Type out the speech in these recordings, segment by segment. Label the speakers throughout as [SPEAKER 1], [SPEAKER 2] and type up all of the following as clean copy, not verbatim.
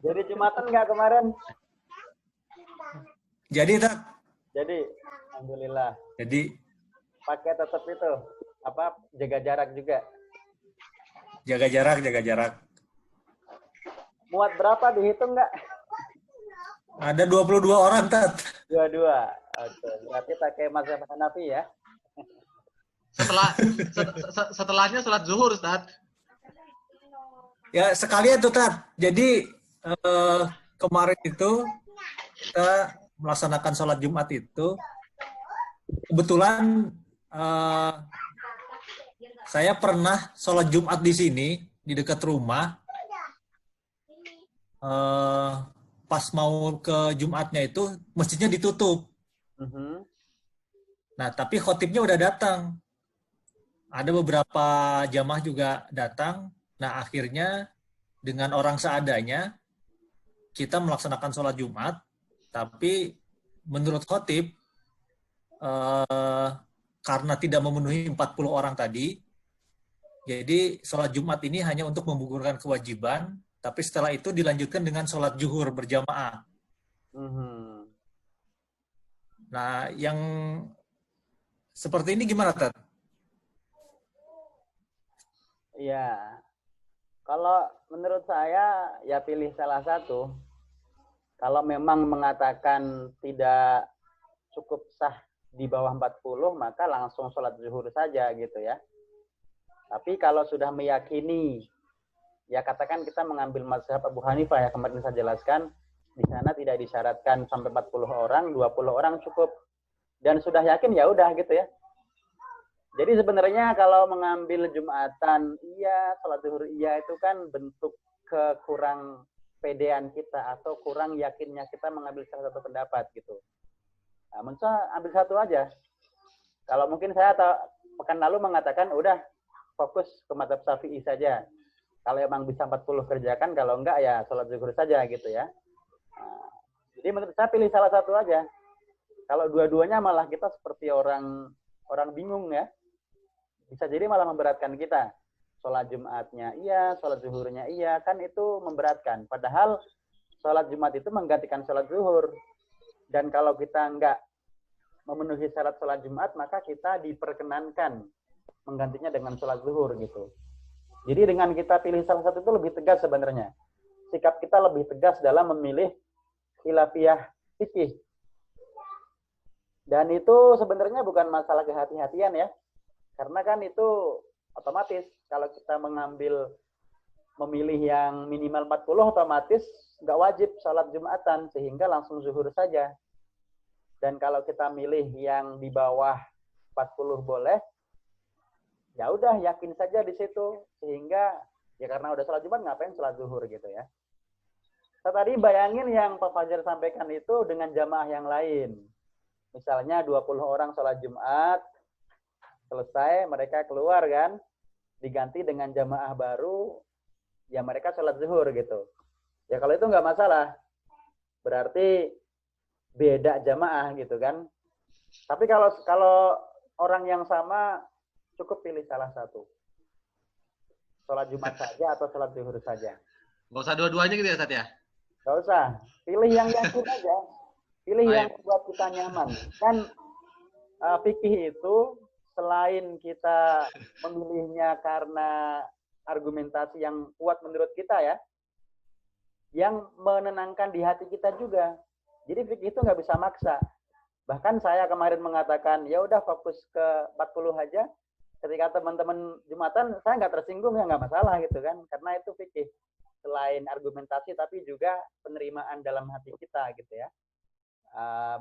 [SPEAKER 1] Jadi Jumatan nggak kemarin?
[SPEAKER 2] Jadi tak?
[SPEAKER 1] Jadi, alhamdulillah.
[SPEAKER 2] Jadi
[SPEAKER 1] Pakai tetap itu, apa, jaga jarak juga.
[SPEAKER 2] jaga jarak, jaga jarak.
[SPEAKER 1] Muat berapa dihitung nggak?
[SPEAKER 2] Ada 22 orang, Tat.
[SPEAKER 1] Dua-dua. Oke, berarti pakai mazhab Hanafi ya?
[SPEAKER 3] Setelahnya sholat zuhur, Ustaz.
[SPEAKER 2] Ya, sekalian tuh, Tat. Jadi, kemarin itu kita melaksanakan sholat Jumat itu, kebetulan saya pernah sholat Jumat di sini, di dekat rumah. Pas mau ke Jumatnya itu, masjidnya ditutup. Nah, tapi khotibnya udah datang. Ada beberapa jamaah juga datang. Nah, akhirnya dengan orang seadanya, kita melaksanakan sholat Jumat, tapi menurut khotib, karena tidak memenuhi 40 orang tadi, jadi sholat Jumat ini hanya untuk menggugurkan kewajiban, tapi setelah itu dilanjutkan dengan sholat zuhur berjamaah. Nah, yang seperti ini gimana, Tat?
[SPEAKER 1] Iya. Kalau menurut saya, ya pilih salah satu. Kalau memang mengatakan tidak cukup sah di bawah 40, maka langsung sholat zuhur saja gitu ya. Tapi kalau sudah meyakini, ya katakan kita mengambil mazhab Abu Hanifah ya, kemarin saya jelaskan, di sana tidak disyaratkan sampai 40 orang, 20 orang cukup. Dan sudah yakin ya udah gitu ya. Jadi sebenarnya kalau mengambil Jumatan, iya, sholat zuhur iya, itu kan bentuk kekurang pedean kita atau kurang yakinnya kita mengambil salah satu pendapat gitu. Nah, mencoba ambil satu aja. Kalau mungkin saya pekan lalu mengatakan udah fokus ke mazhab Syafi'i saja. Kalau emang bisa 40 kerjakan, kalau enggak ya sholat zuhur saja gitu ya. Nah, jadi menurut saya pilih salah satu aja. Kalau dua-duanya malah kita seperti orang bingung ya. Bisa jadi malah memberatkan kita. Sholat Jumatnya iya, sholat zuhurnya iya, kan itu memberatkan. Padahal sholat Jumat itu menggantikan sholat zuhur. Dan kalau kita enggak memenuhi syarat sholat Jumat, maka kita diperkenankan menggantinya dengan sholat zuhur gitu. Jadi dengan kita pilih salah satu itu lebih tegas sebenarnya. Sikap kita lebih tegas dalam memilih khilafiyah fikih. Dan itu sebenarnya bukan masalah kehati-hatian ya. Karena kan itu otomatis kalau kita memilih yang minimal 40 otomatis nggak wajib sholat Jumatan sehingga langsung zuhur saja. Dan kalau kita milih yang di bawah 40 boleh, ya udah yakin saja di situ sehingga ya karena udah sholat Jumat ngapain sholat zuhur gitu ya. Saya tadi bayangin yang Pak Fajar sampaikan itu dengan jamaah yang lain. Misalnya 20 orang sholat Jumat, selesai mereka keluar kan, diganti dengan jamaah baru, ya mereka sholat zuhur gitu. Ya kalau itu nggak masalah, berarti beda jamaah gitu kan. Tapi kalau orang yang sama, cukup pilih salah satu. Sholat Jumat saja atau sholat zuhur saja.
[SPEAKER 3] Nggak usah dua-duanya gitu ya, Ustaz ya?
[SPEAKER 1] Nggak usah. Pilih yang yakin aja. Pilih yang buat kita nyaman. Kan fikih itu selain kita memilihnya karena argumentasi yang kuat menurut kita ya, yang menenangkan di hati kita juga. Jadi fikih itu nggak bisa maksa. Bahkan saya kemarin mengatakan, ya udah fokus ke 40 aja. Ketika teman-teman Jumatan, saya nggak tersinggung, ya nggak masalah gitu kan. Karena itu fikih. Selain argumentasi, tapi juga penerimaan dalam hati kita gitu ya.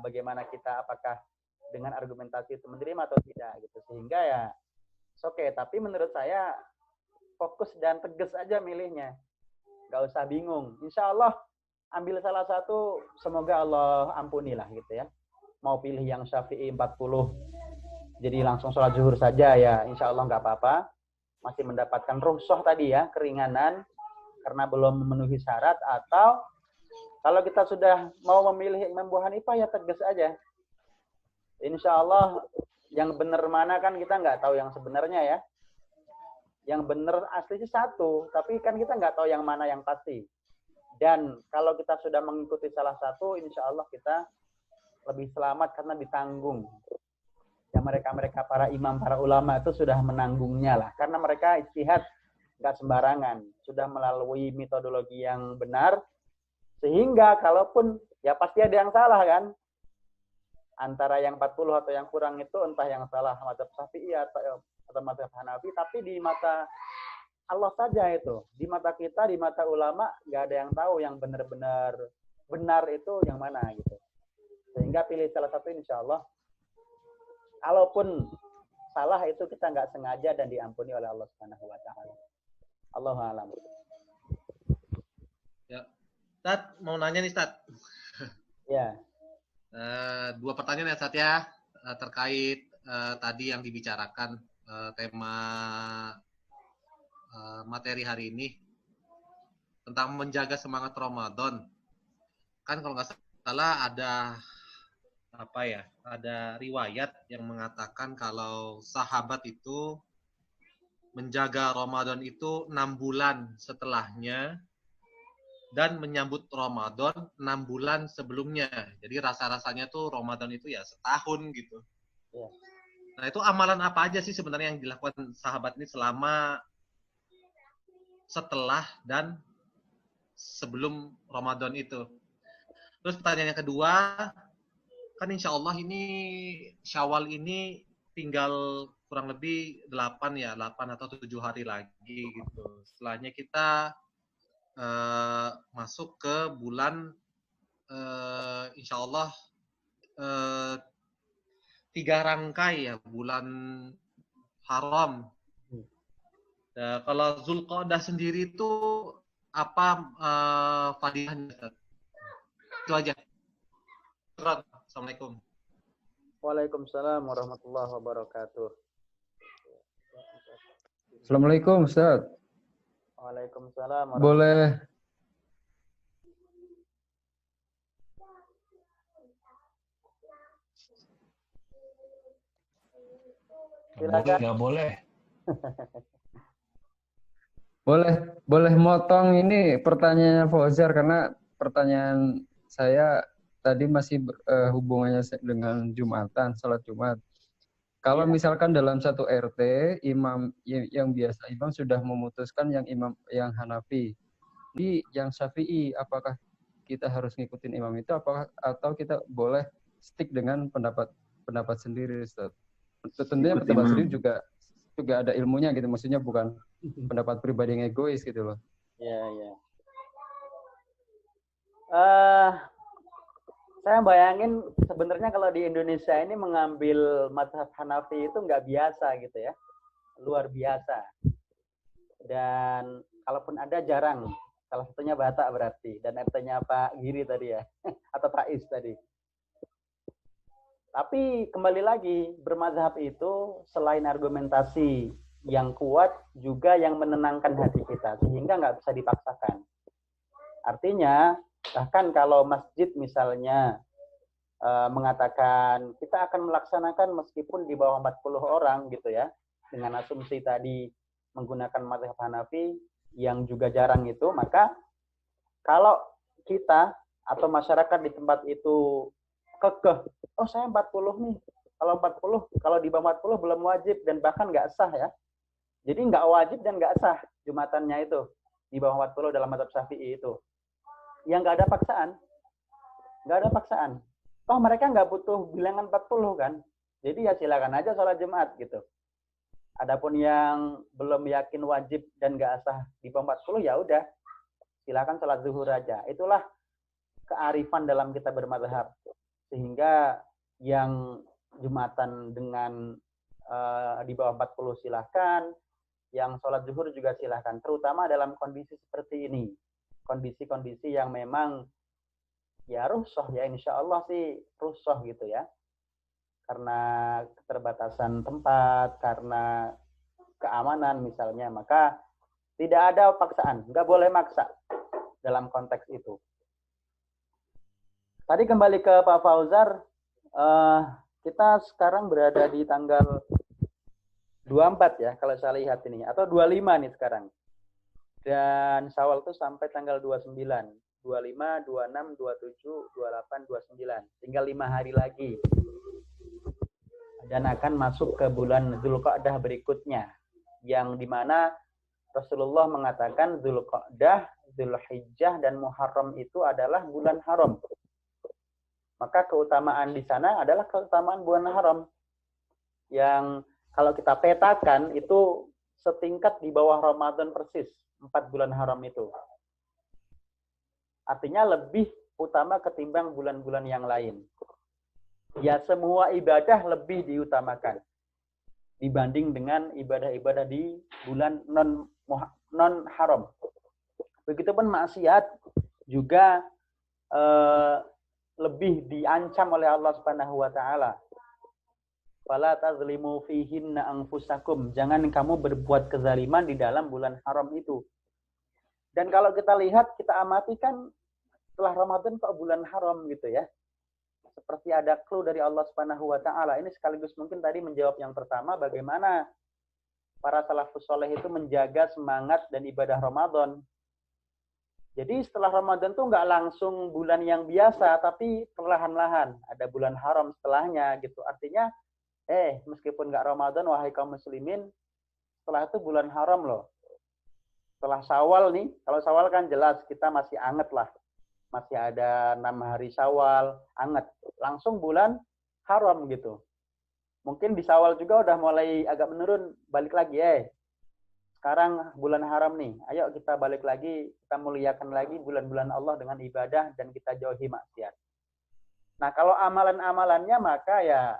[SPEAKER 1] Bagaimana kita, apakah dengan argumentasi itu menerima atau tidak gitu. Sehingga ya, oke. Tapi menurut saya, fokus dan tegas aja milihnya. Nggak usah bingung. Insya Allah, ambil salah satu, semoga Allah ampunilah gitu ya. Mau pilih yang Syafi'i 40, jadi langsung sholat zuhur saja ya, insya Allah nggak apa-apa. Masih mendapatkan rukhsah tadi ya, keringanan, karena belum memenuhi syarat. Atau kalau kita sudah mau memilih Imam Abu Hanifah ya tegas aja. Insya Allah yang benar mana kan kita nggak tahu yang sebenarnya ya. Yang benar asli sih satu, tapi kan kita nggak tahu yang mana yang pasti. Dan kalau kita sudah mengikuti salah satu, insya Allah kita lebih selamat karena ditanggung. Ya mereka-mereka para imam, para ulama itu sudah menanggungnya lah. Karena mereka ijtihad nggak sembarangan. Sudah melalui metodologi yang benar. Sehingga kalaupun, ya pasti ada yang salah kan. Antara yang 40 atau yang kurang itu entah yang salah mazhab Syafi'i atau mazhab Hanafi. Tapi di mata Allah saja itu. Di mata kita, di mata ulama, nggak ada yang tahu yang benar-benar benar itu yang mana gitu. Sehingga pilih salah satu insya Allah. Kalaupun salah itu kita nggak sengaja dan diampuni oleh Allah Subhanahu wa taala. Allahu a'lam.
[SPEAKER 3] Ya. Tat, mau nanya nih, Tat.
[SPEAKER 1] Ya.
[SPEAKER 3] Dua pertanyaan ya, Tat ya. Terkait tadi yang dibicarakan tema materi hari ini tentang menjaga semangat Ramadan. Kan kalau nggak salah ada ada riwayat yang mengatakan kalau sahabat itu menjaga Ramadan itu 6 bulan setelahnya dan menyambut Ramadan 6 bulan sebelumnya. Jadi rasa-rasanya tuh Ramadan itu ya setahun gitu.
[SPEAKER 1] Ya.
[SPEAKER 3] Nah, itu amalan apa aja sih sebenarnya yang dilakukan sahabat ini selama, setelah, dan sebelum Ramadan itu? Terus pertanyaan yang kedua, kan insya Allah ini Syawal ini tinggal kurang lebih 8 atau 7 hari lagi gitu. Setelahnya kita masuk ke bulan insya Allah 3 rangkai ya, bulan haram. Nah, kalau Zulqa'dah sendiri itu apa fadilahnya? Itu aja. Assalamualaikum.
[SPEAKER 1] Waalaikumsalam warahmatullahi wabarakatuh.
[SPEAKER 4] Assalamualaikum, Ustaz.
[SPEAKER 1] Waalaikumsalam.
[SPEAKER 4] Boleh
[SPEAKER 1] Silakan.
[SPEAKER 5] Nggak boleh.
[SPEAKER 4] boleh motong ini pertanyaannya Fauzar karena pertanyaan saya tadi masih hubungannya dengan Jumatan, salat Jumat. Kalau misalkan dalam satu RT imam yang biasa imam sudah memutuskan yang imam yang Hanafi, di yang Syafi'i, apakah kita harus ngikutin imam itu atau kita boleh stick dengan pendapat sendiri, Ustaz? Tentunya pendapat sendiri juga ada ilmunya gitu, maksudnya bukan pendapat pribadi yang egois gitu loh.
[SPEAKER 1] Ya. Saya bayangin sebenarnya kalau di Indonesia ini mengambil mazhab Hanafi itu nggak biasa gitu ya, luar biasa. Dan kalaupun ada jarang, salah satunya Batak berarti, dan RT-nya Pak Giri tadi ya, atau Pak Is tadi. Tapi kembali lagi, bermazhab itu selain argumentasi yang kuat, juga yang menenangkan hati kita, sehingga nggak bisa dipaksakan. Artinya, bahkan kalau masjid misalnya mengatakan kita akan melaksanakan meskipun di bawah 40 orang gitu ya, dengan asumsi tadi menggunakan mazhab Hanafi yang juga jarang itu, maka kalau kita atau masyarakat di tempat itu kekeh, oh saya 40 nih, kalau di bawah 40 belum wajib dan bahkan nggak sah ya. Jadi nggak wajib dan nggak sah Jumatannya itu di bawah 40 dalam mazhab Syafi'i itu. Yang nggak ada paksaan. Toh mereka nggak butuh bilangan 40 kan. Jadi ya silakan aja sholat Jumat gitu. Adapun yang belum yakin wajib dan nggak sah di bawah 40 ya udah silakan sholat zuhur aja. Itulah kearifan dalam kita bermazhab. Sehingga yang Jumatan dengan di bawah 40 silahkan, yang sholat zuhur juga silahkan. Terutama dalam kondisi seperti ini. Kondisi-kondisi yang memang ya rusuh ya, insya Allah sih rusuh gitu ya. Karena keterbatasan tempat, karena keamanan misalnya, maka tidak ada paksaan, nggak boleh maksa dalam konteks itu. Tadi kembali ke Pak Fauzar, kita sekarang berada di tanggal 24 ya, kalau saya lihat ini, atau 25 nih sekarang. Dan Syawal itu sampai tanggal 29. 25, 26, 27, 28, 29. Tinggal 5 hari lagi. Dan akan masuk ke bulan Dzulqa'dah berikutnya. Yang dimana Rasulullah mengatakan Dzulqa'dah, Dzulhijjah, dan Muharram itu adalah bulan haram. Maka keutamaan di sana adalah keutamaan bulan haram. Yang kalau kita petakan itu setingkat di bawah Ramadan persis. 4 bulan haram itu. Artinya lebih utama ketimbang bulan-bulan yang lain. Ya semua ibadah lebih diutamakan dibanding dengan ibadah-ibadah di bulan non haram. Begitupun maksiat juga lebih diancam oleh Allah Subhanahu wa taala. Fala tazlimu fihinna anfusakum. Jangan kamu berbuat kezaliman di dalam bulan haram itu. Dan kalau kita lihat, kita amati kan setelah Ramadan kok bulan haram gitu ya. Seperti ada clue dari Allah Subhanahu wa taala. Ini sekaligus mungkin tadi menjawab yang pertama, bagaimana para salafus soleh itu menjaga semangat dan ibadah Ramadan. Jadi setelah Ramadan tuh nggak langsung bulan yang biasa, tapi perlahan-lahan ada bulan haram setelahnya gitu. Artinya, meskipun nggak Ramadan, wahai kaum muslimin, setelah itu bulan haram loh. Setelah Syawal nih, kalau Syawal kan jelas kita masih anget lah. Masih ada 6 hari Syawal, anget. Langsung bulan haram gitu. Mungkin di Syawal juga udah mulai agak menurun, balik lagi sekarang bulan haram nih. Ayo kita balik lagi, kita muliakan lagi bulan-bulan Allah dengan ibadah dan kita jauhi maksiat. Nah, kalau amalan-amalannya maka ya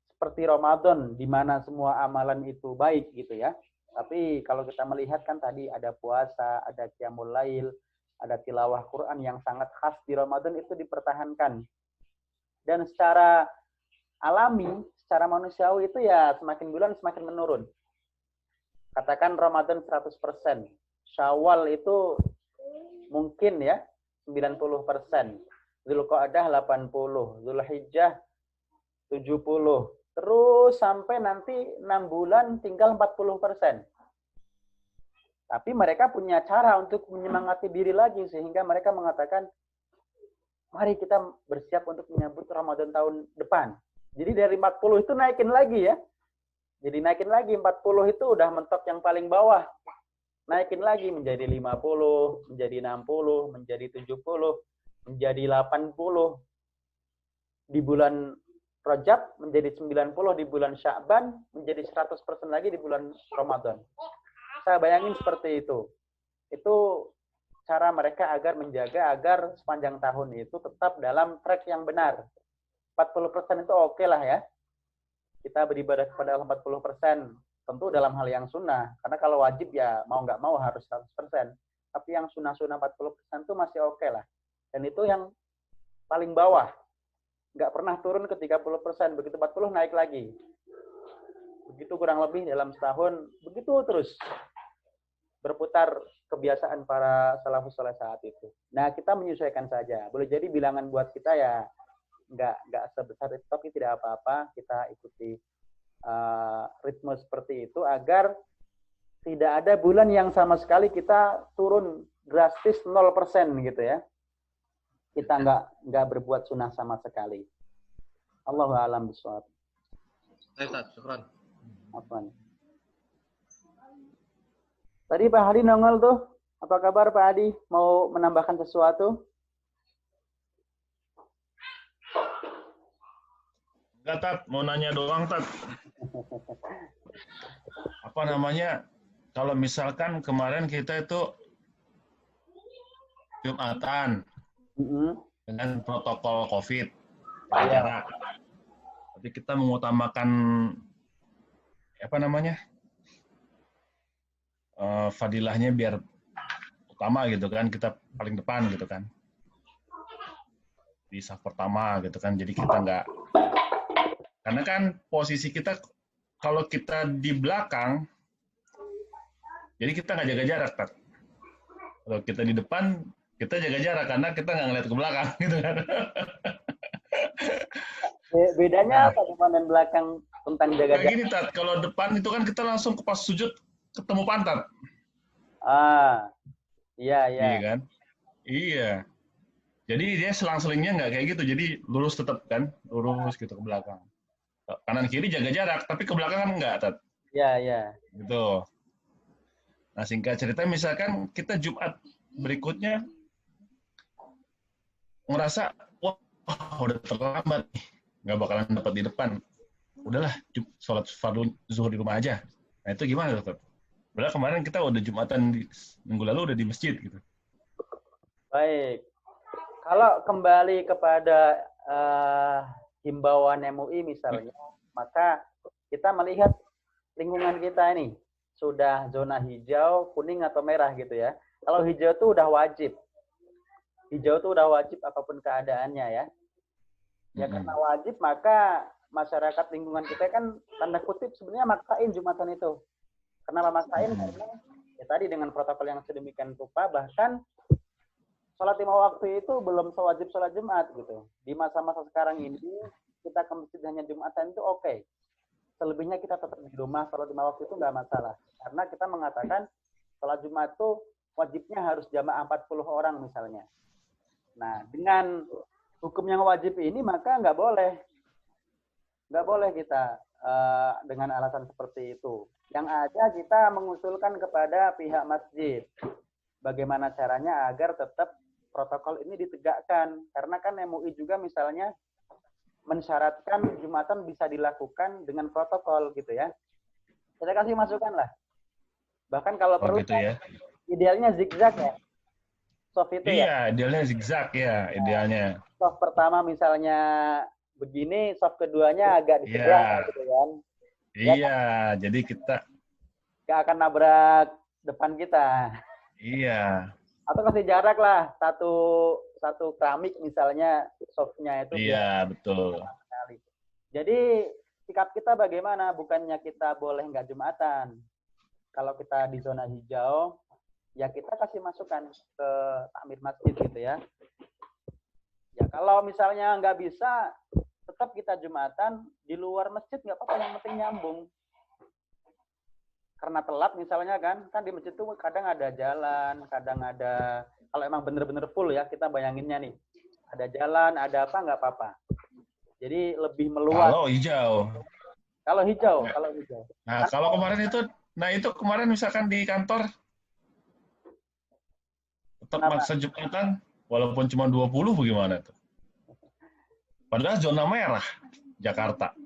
[SPEAKER 1] seperti Ramadan di mana semua amalan itu baik gitu ya. Tapi kalau kita melihat kan tadi ada puasa, ada qiyamul lail, ada tilawah Quran yang sangat khas di Ramadan itu dipertahankan. Dan secara alami, secara manusiawi itu ya semakin bulan semakin menurun. Katakan Ramadan 100%. Syawal itu mungkin ya 90%. Dzulqa'dah 80%. Dzulhijjah 70%. Terus sampai nanti 6 bulan tinggal 40%. Tapi mereka punya cara untuk menyemangati diri lagi sehingga mereka mengatakan, mari kita bersiap untuk menyambut Ramadan tahun depan. Jadi dari 40 itu naikin lagi ya. Jadi naikin lagi 40 itu udah mentok yang paling bawah. Naikin lagi menjadi 50, menjadi 60, menjadi 70, menjadi 80. Di bulan Rajab menjadi 90, di bulan Sya'ban menjadi 100% lagi di bulan Ramadan. Saya bayangin seperti itu. Itu cara mereka agar menjaga agar sepanjang tahun itu tetap dalam track yang benar. 40% itu oke lah ya. Kita beribadah kepada Allah 40%. Tentu dalam hal yang sunnah. Karena kalau wajib ya mau nggak mau harus 100%. Tapi yang sunnah-sunnah 40% itu masih oke lah. Dan itu yang paling bawah. Nggak pernah turun ke 30%. Begitu 40 naik lagi. Begitu kurang lebih dalam setahun. Begitu terus. Berputar kebiasaan para salafus saleh saat itu. Nah, kita menyesuaikan saja. Boleh jadi bilangan buat kita ya nggak sebesar itu, tapi tidak apa-apa. Kita ikuti ritme seperti itu agar tidak ada bulan yang sama sekali kita turun drastis 0% gitu ya. Kita nggak berbuat sunnah sama sekali. Allahu a'lam bishawab.
[SPEAKER 3] Ustaz, syukran.
[SPEAKER 1] Apaan? Tadi Pak Hadi nongol tuh. Apa kabar Pak Hadi? Mau menambahkan sesuatu?
[SPEAKER 5] Enggak, Tat. Mau nanya doang, Tat. Apa namanya, kalau misalkan kemarin kita itu Jumatan dengan protokol COVID, jarak. Tapi kita mengutamakan, apa namanya, fadilahnya biar utama gitu kan, kita paling depan gitu kan, di saf pertama gitu kan, jadi kita nggak, karena kan posisi kita kalau kita di belakang, jadi kita nggak jaga jarak, Tat. Kalau kita di depan, kita jaga jarak karena kita nggak ngeliat ke belakang gitu kan.
[SPEAKER 1] Bedanya apa depan dan belakang tentang jaga
[SPEAKER 5] Kayak
[SPEAKER 1] jarak?
[SPEAKER 5] gini, Tat, kalau depan itu kan kita langsung ke pas sujud ketemu pantat.
[SPEAKER 1] Iya.
[SPEAKER 5] Iya kan? Iya. Jadi dia selang-selingnya nggak kayak gitu. Jadi lurus tetap kan, lurus gitu ke belakang. Kanan kiri jaga jarak, tapi ke belakang kan enggak, Tat.
[SPEAKER 1] Ya, ya.
[SPEAKER 5] Gitu. Nah, singkat cerita misalkan kita Jumat berikutnya ngerasa, wah udah terlambat nih, nggak bakalan dapat di depan. Udahlah, sholat fardu zuhur di rumah aja. Nah, itu gimana, Tat? Padahal kemarin kita udah Jumatan minggu lalu udah di masjid gitu.
[SPEAKER 1] Baik. Kalau kembali kepada himbauan MUI misalnya, maka kita melihat lingkungan kita ini sudah zona hijau, kuning atau merah gitu ya. Kalau hijau itu udah wajib. Hijau itu udah wajib apapun keadaannya ya. Ya karena wajib maka masyarakat lingkungan kita kan tanda kutip sebenarnya maksain Jumatan itu. Kenapa maksain? Karena ya tadi dengan protokol yang sedemikian rupa, bahkan sholat 5 waktu itu belum sewajib sholat Jumat gitu. Di masa-masa sekarang ini kita ke masjid hanya Jumatan itu oke. Selebihnya kita tetap di rumah, sholat 5 waktu itu nggak masalah. Karena kita mengatakan sholat Jumat itu wajibnya harus jamaah 40 orang misalnya. Nah, dengan hukum yang wajib ini maka nggak boleh kita dengan alasan seperti itu. Yang ada kita mengusulkan kepada pihak masjid bagaimana caranya agar tetap protokol ini ditegakkan. Karena kan MUI juga misalnya mensyaratkan Jumatan bisa dilakukan dengan protokol gitu ya. Kita kasih masukan lah. Bahkan kalau perlu
[SPEAKER 5] gitu ya.
[SPEAKER 1] Idealnya zigzag ya. Soft itu ya.
[SPEAKER 5] Iya, idealnya zigzag ya, idealnya.
[SPEAKER 1] Soft pertama misalnya begini, soft keduanya agak di sebelah gitu kan.
[SPEAKER 5] Iya, jadi kita
[SPEAKER 1] nggak akan nabrak depan kita.
[SPEAKER 5] Iya.
[SPEAKER 1] Atau kasih jarak lah, satu keramik misalnya softnya itu.
[SPEAKER 5] Iya, betul.
[SPEAKER 1] Jadi sikap kita bagaimana? Bukannya kita boleh nggak Jumatan. Kalau kita di zona hijau, ya kita kasih masukan ke takmir masjid gitu ya. Ya kalau misalnya nggak bisa, tetap kita Jumatan di luar masjid nggak apa-apa, yang penting nyambung. Karena telat misalnya kan di masjid itu kadang ada jalan, kadang ada, kalau emang bener-bener full ya, kita bayanginnya nih, ada jalan, ada apa, nggak apa-apa. Jadi lebih meluas.
[SPEAKER 5] Kalau hijau. Nah, kalau kemarin itu kemarin misalkan di kantor tetap maksa Jumatan, walaupun cuma 20 bagaimana tuh? Padahal zona merah Jakarta.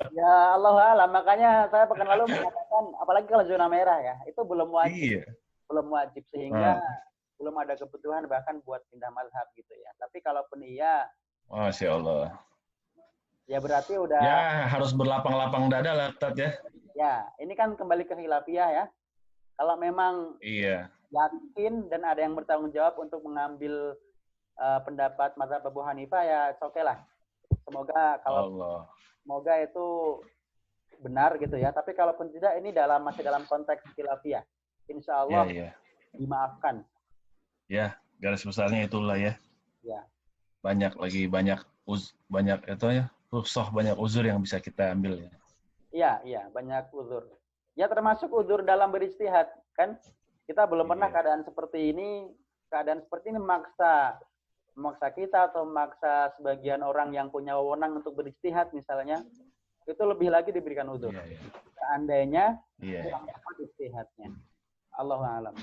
[SPEAKER 1] Ya Allah alam, makanya saya pekan lalu mengatakan, apalagi kalau zona merah ya, itu belum wajib.
[SPEAKER 5] Iya.
[SPEAKER 1] Belum wajib sehingga belum ada kebutuhan bahkan buat pindah mazhab gitu ya. Tapi kalaupun iya,
[SPEAKER 5] Masya Allah.
[SPEAKER 1] Ya berarti udah.
[SPEAKER 5] Ya harus berlapang-lapang dada lah, Tat ya.
[SPEAKER 1] Ya, ini kan kembali ke khilafiyah ya. Kalau memang yakin dan ada yang bertanggung jawab untuk mengambil pendapat mazhab Abu Hanifah, ya oke lah. Semoga semoga itu benar gitu ya. Tapi kalaupun tidak, ini masih dalam konteks khilafiyah. Insya Allah dimaafkan.
[SPEAKER 5] Ya, garis besarnya itulah ya.
[SPEAKER 1] Ya.
[SPEAKER 5] Banyak itu ya. Banyak uzur yang bisa kita ambil ya.
[SPEAKER 1] Iya, banyak uzur. Ya termasuk uzur dalam berijtihad kan. Kita belum pernah keadaan seperti ini memaksa kita atau memaksa sebagian orang yang punya wewenang untuk berijtihad misalnya, itu lebih lagi diberikan uzur. Seandainya kurang tepat ijtihadnya. Allahu a'lam.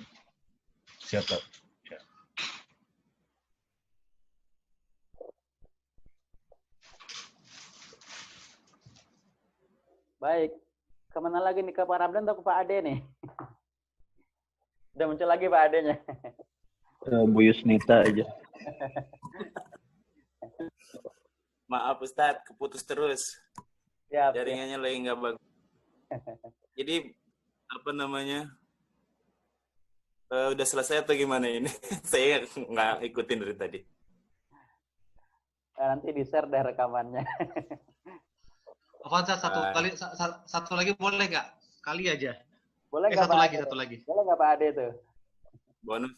[SPEAKER 5] Siap, Pak.
[SPEAKER 1] Baik. Kemana lagi nih, ke Pak Ramdan atau ke Pak Ade nih? Udah muncul lagi Pak Adenya.
[SPEAKER 6] Bu Yusnita aja.
[SPEAKER 7] Maaf Ustadz, keputus terus.
[SPEAKER 1] Siap,
[SPEAKER 7] jaringannya lagi nggak bagus. Jadi udah selesai atau gimana ini? Saya nggak ikutin dari tadi.
[SPEAKER 1] Nanti di-share deh rekamannya.
[SPEAKER 3] Avanza satu lagi boleh nggak? Kali aja.
[SPEAKER 1] Boleh nggak
[SPEAKER 3] satu lagi.
[SPEAKER 1] Boleh nggak Pak Ade tuh?
[SPEAKER 7] Bonus.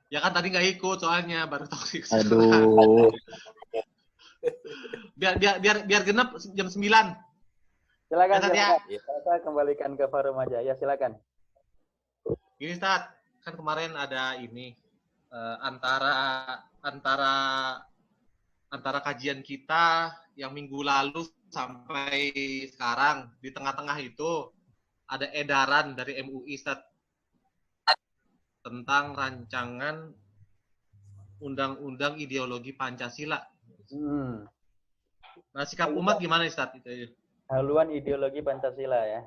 [SPEAKER 3] Ya kan tadi nggak ikut soalnya baru tahu.
[SPEAKER 6] Aduh.
[SPEAKER 3] biar genap jam 9.
[SPEAKER 1] Silakan.
[SPEAKER 3] Ya.
[SPEAKER 1] Saya kembalikan ke forum aja. Ya silakan.
[SPEAKER 3] Gini Ustaz, kan kemarin ada ini antara kajian kita yang minggu lalu sampai sekarang, di tengah-tengah itu ada edaran dari MUI Ustaz, tentang rancangan undang-undang ideologi Pancasila. Nah, sikap umat gimana Ustaz itu?
[SPEAKER 1] Haluan ideologi Pancasila ya.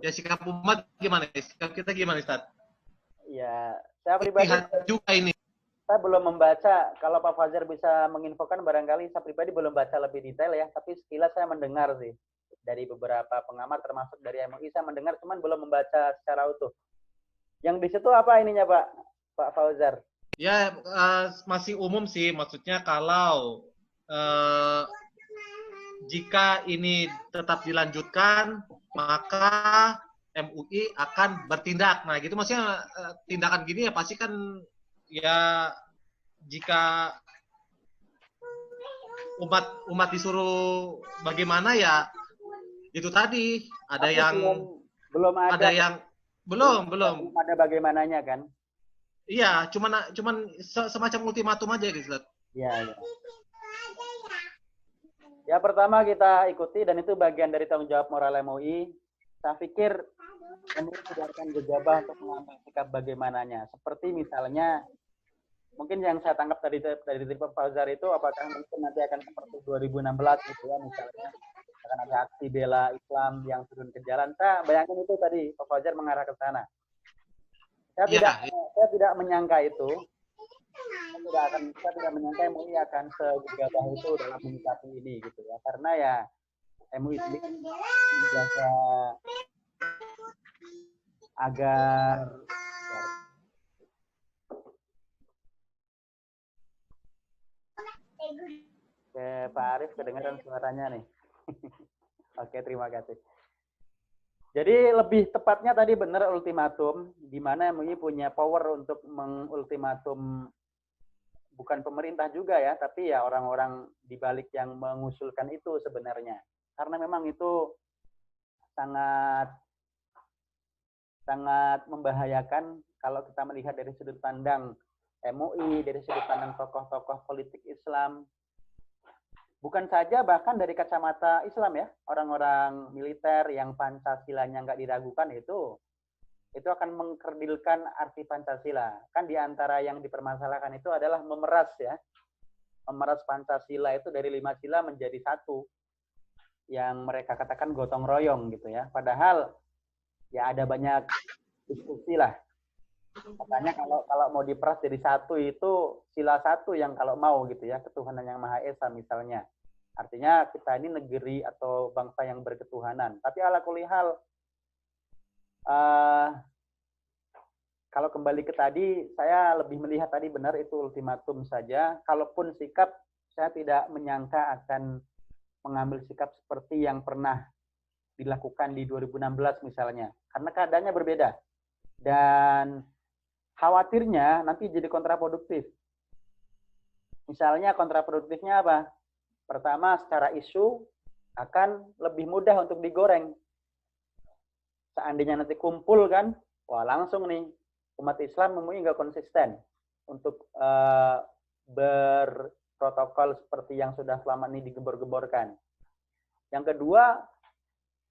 [SPEAKER 3] Ya, sikap umat gimana? Sikap kita gimana Ustaz?
[SPEAKER 1] Ya, saya pribadi
[SPEAKER 3] juga ini.
[SPEAKER 1] Saya belum membaca. Kalau Pak Fajar bisa menginfokan, barangkali saya pribadi belum baca lebih detail ya. Tapi sekilas saya mendengar sih dari beberapa pengamat, termasuk dari MUI, saya mendengar, cuman belum membaca secara utuh. Yang di situ apa ininya Pak Fauzar?
[SPEAKER 3] Ya, masih umum sih. Maksudnya kalau jika ini tetap dilanjutkan, maka MUI akan bertindak. Nah, gitu maksudnya tindakan gini ya pasti kan ya jika umat disuruh bagaimana ya itu tadi ada yang
[SPEAKER 1] belum ada
[SPEAKER 3] yang belum
[SPEAKER 1] ada bagaimananya kan?
[SPEAKER 3] Iya, cuman semacam ultimatum aja gitu.
[SPEAKER 1] Iya. Ya, pertama kita ikuti, dan itu bagian dari tanggung jawab moral MUI. Saya pikir MUI tidak akan gegabah untuk mengambil sikap bagaimananya. Seperti misalnya, mungkin yang saya tangkap dari Pak Fauzar itu, apakah mungkin nanti akan seperti 2016 gitu ya, misalnya akan ada aksi bela Islam yang turun ke jalan. Saya bayangin itu tadi, Pak Fauzar mengarah ke sana. Saya tidak menyangka itu. Saya tidak menyangka MUI akan segegabah itu dalam menyikapi ini gitu ya, karena ya MUI sendiri menjaga agar Pak Arif kedengaran suaranya nih. Oke, terima kasih. Jadi lebih tepatnya tadi benar ultimatum, di mana MUI punya power untuk mengultimatum bukan pemerintah juga ya, tapi ya orang-orang di balik yang mengusulkan itu sebenarnya. Karena memang itu sangat membahayakan kalau kita melihat dari sudut pandang MUI, dari sudut pandang tokoh-tokoh politik Islam. Bukan saja bahkan dari kacamata Islam ya, orang-orang militer yang Pancasilanya nggak diragukan itu akan mengkerdilkan arti Pancasila. Kan di antara yang dipermasalahkan itu adalah memeras ya. Memeras Pancasila itu dari 5 sila menjadi 1. Yang mereka katakan gotong royong gitu ya. Padahal ya ada banyak diskusi lah. Katanya kalau mau diperas jadi 1 itu sila 1 yang kalau mau gitu ya, ketuhanan yang Maha Esa misalnya. Artinya kita ini negeri atau bangsa yang berketuhanan. Tapi ala kulli hal, kalau kembali ke tadi, saya lebih melihat tadi benar itu ultimatum saja. Kalaupun sikap, saya tidak menyangka akan mengambil sikap seperti yang pernah dilakukan di 2016 misalnya. Karena keadaannya berbeda. Dan khawatirnya nanti jadi kontraproduktif. Misalnya kontraproduktifnya apa? Pertama, secara isu akan lebih mudah untuk digoreng. Seandainya nanti kumpul kan, wah langsung nih umat Islam MUI nggak konsisten untuk berprotokol seperti yang sudah selama ini digembor-gemborkan. Yang kedua,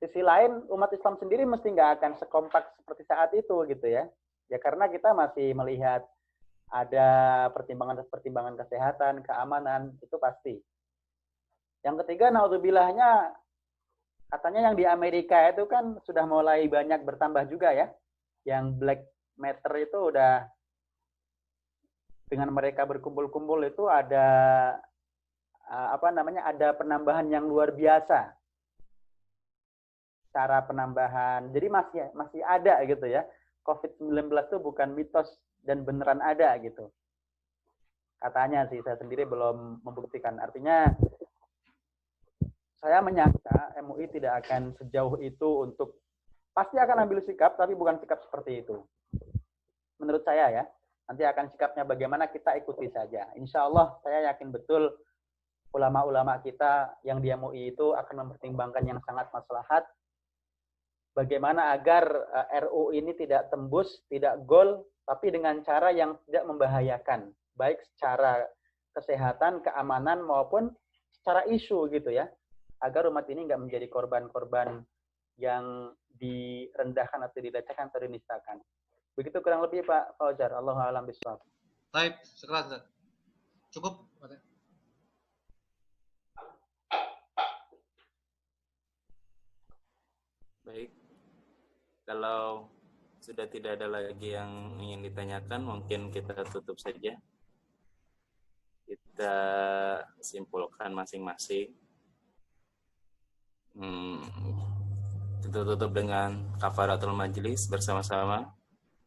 [SPEAKER 1] sisi lain umat Islam sendiri mesti nggak akan sekompak seperti saat itu gitu ya. Ya karena kita masih melihat ada pertimbangan kesehatan, keamanan, itu pasti. Yang ketiga, naudzubillah-nya, katanya yang di Amerika itu kan sudah mulai banyak bertambah juga ya. Yang Black Matter itu udah dengan mereka berkumpul-kumpul itu ada ada penambahan yang luar biasa. Cara penambahan. Jadi masih ada gitu ya. COVID-19 itu bukan mitos dan beneran ada gitu. Katanya sih, saya sendiri belum membuktikan. Artinya saya menyangka MUI tidak akan sejauh itu untuk pasti akan ambil sikap, tapi bukan sikap seperti itu. Menurut saya ya, nanti akan sikapnya bagaimana kita ikuti saja. Insya Allah saya yakin betul ulama-ulama kita yang di MUI itu akan mempertimbangkan yang sangat maslahat bagaimana agar RU ini tidak tembus, tidak gol, tapi dengan cara yang tidak membahayakan, baik secara kesehatan, keamanan maupun secara isu gitu ya, agar umat ini nggak menjadi korban-korban yang direndahkan atau dilecehkan atau dinistakan. Begitu kurang lebih Pak Fauzar. Allahu a'lam bishawab.
[SPEAKER 3] Baik, sekarang cukup.
[SPEAKER 7] Baik. Kalau sudah tidak ada lagi yang ingin ditanyakan, mungkin kita tutup saja. Kita simpulkan masing-masing. Kita tutup dengan kafaratul majlis bersama-sama.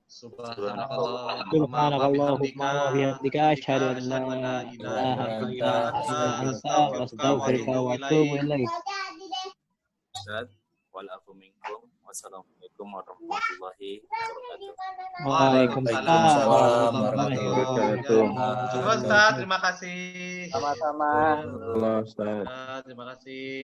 [SPEAKER 3] Subhanakallahumma wa bihamdika asyhadu an la ilaha illa anta astaghfiruka wa atubu ilaik.
[SPEAKER 7] Walafu minkum. Wassalamualaikum warahmatullahi wabarakatuh.
[SPEAKER 3] Waalaikumsalam warahmatullahi wabarakatuh. Ustaz, terima kasih.
[SPEAKER 1] Sama-sama.
[SPEAKER 6] Allah Ustaz.
[SPEAKER 3] Terima kasih.